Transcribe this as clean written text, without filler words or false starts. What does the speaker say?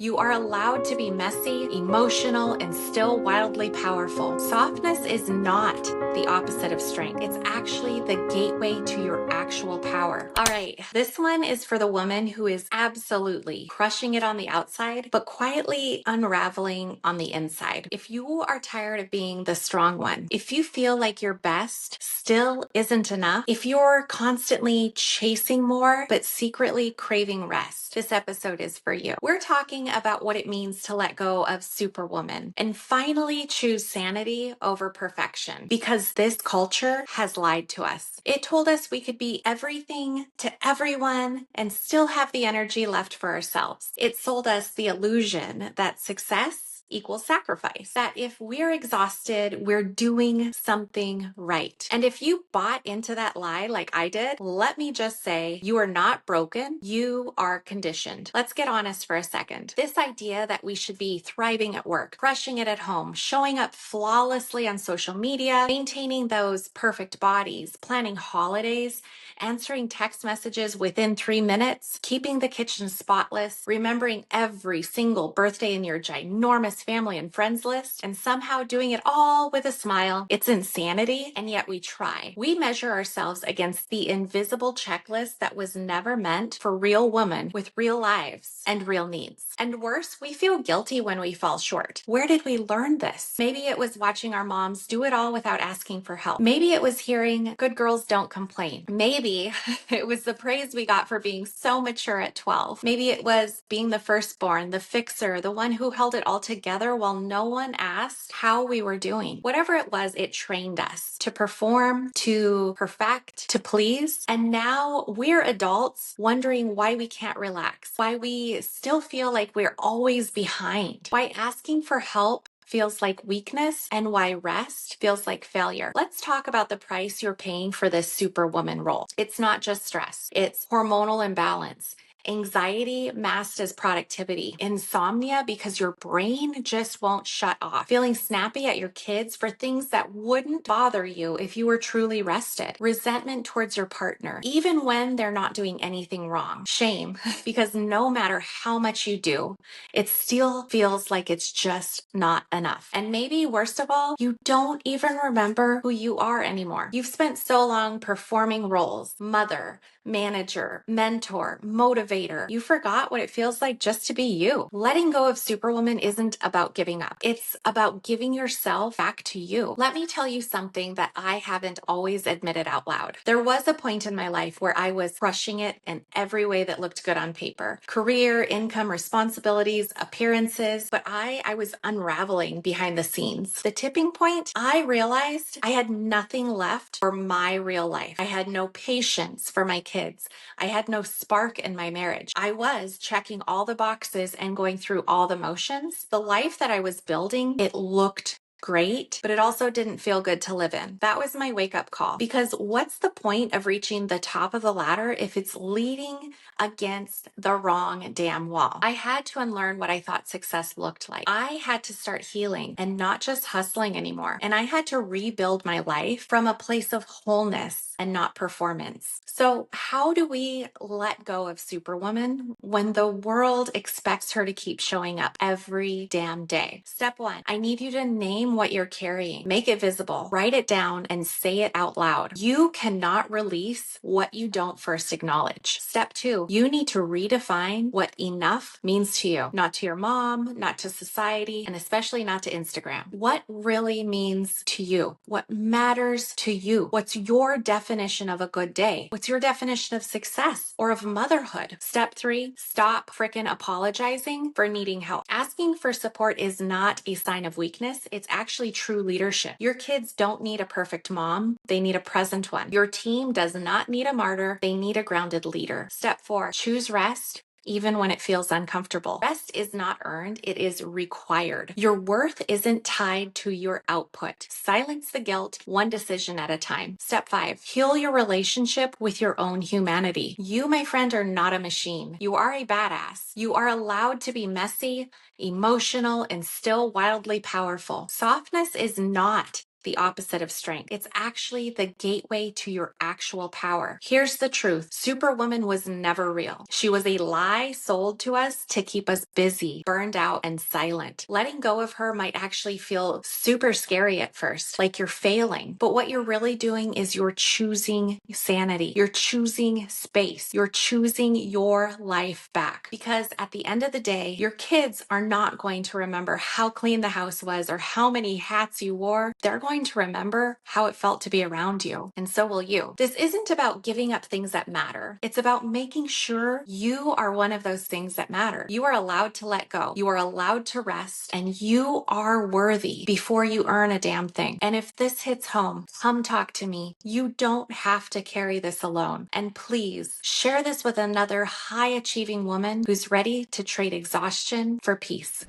You are allowed to be messy, emotional, and still wildly powerful. Softness is not the opposite of strength. It's actually the gateway to your actual power. All right, this one is for the woman who is absolutely crushing it on the outside, but quietly unraveling on the inside. If you are tired of being the strong one, if you feel like your best still isn't enough, if you're constantly chasing more, but secretly craving rest, this episode is for you. We're talking about what it means to let go of Superwoman and finally choose sanity over perfection, because this culture has lied to us. It told us we could be everything to everyone and still have the energy left for ourselves. It sold us the illusion that success equals sacrifice. That if we're exhausted, we're doing something right. And if you bought into that lie like I did, let me just say, you are not broken. You are conditioned. Let's get honest for a second. This idea that we should be thriving at work, crushing it at home, showing up flawlessly on social media, maintaining those perfect bodies, planning holidays, answering text messages within 3 minutes, keeping the kitchen spotless, remembering every single birthday in your ginormous family and friends list, and somehow doing it all with a smile. It's insanity, and yet we try. We measure ourselves against the invisible checklist that was never meant for real women with real lives and real needs. And worse, we feel guilty when we fall short. Where did we learn this? Maybe it was watching our moms do it all without asking for help. Maybe it was hearing good girls don't complain. Maybe it was the praise we got for being so mature at 12. Maybe it was being the firstborn, the fixer, the one who held it all together while no one asked how we were doing. Whatever it was, it trained us to perform, to perfect, to please. And now we're adults wondering why we can't relax, why we still feel like we're always behind, why asking for help feels like weakness, and why rest feels like failure. Let's talk about the price you're paying for this superwoman role. It's not just stress, it's hormonal imbalance. Anxiety masked as productivity, insomnia because your brain just won't shut off, feeling snappy at your kids for things that wouldn't bother you if you were truly rested, resentment towards your partner, even when they're not doing anything wrong, shame because no matter how much you do, it still feels like it's just not enough. And maybe worst of all, you don't even remember who you are anymore. You've spent so long performing roles, mother, manager, mentor, motivator. You forgot what it feels like just to be you. Letting go of Superwoman isn't about giving up. It's about giving yourself back to you. Let me tell you something that I haven't always admitted out loud. There was a point in my life where I was crushing it in every way that looked good on paper. Career, income, responsibilities, appearances, but I was unraveling behind the scenes. The tipping point, I realized I had nothing left for my real life. I had no patience for my kids. I had no spark in my marriage. I was checking all the boxes and going through all the motions. The life that I was building, it looked great, but it also didn't feel good to live in. That was my wake-up call. Because what's the point of reaching the top of the ladder if it's leading against the wrong damn wall? I had to unlearn what I thought success looked like. I had to start healing and not just hustling anymore. And I had to rebuild my life from a place of wholeness and not performance. So how do we let go of Superwoman when the world expects her to keep showing up every damn day? Step 1, I need you to name what you're carrying. Make it visible. Write it down and say it out loud. You cannot release what you don't first acknowledge. Step 2, you need to redefine what enough means to you. Not to your mom, not to society, and especially not to Instagram. What really means to you? What matters to you? What's your definition of a good day? What's your definition of success or of motherhood? Step 3, stop frickin' apologizing for needing help. Asking for support is not a sign of weakness. It's actually true leadership. Your kids don't need a perfect mom. They need a present one. Your team does not need a martyr. They need a grounded leader. Step 4, choose rest even when it feels uncomfortable. Rest is not earned, it is required. Your worth isn't tied to your output. Silence the guilt, one decision at a time. Step 5, heal your relationship with your own humanity. You, my friend, are not a machine. You are a badass. You are allowed to be messy, emotional, and still wildly powerful. Softness is not the opposite of strength. It's actually the gateway to your actual power. Here's the truth. Superwoman was never real. She was a lie sold to us to keep us busy, burned out, and silent. Letting go of her might actually feel super scary at first, like you're failing. But what you're really doing is you're choosing sanity. You're choosing space. You're choosing your life back. Because at the end of the day, your kids are not going to remember how clean the house was or how many hats you wore. They're going to remember how it felt to be around you. And so will you. This isn't about giving up things that matter. It's about making sure you are one of those things that matter. You are allowed to let go. You are allowed to rest, and you are worthy before you earn a damn thing. And if this hits home, come talk to me. You don't have to carry this alone. And please share this with another high achieving woman who's ready to trade exhaustion for peace.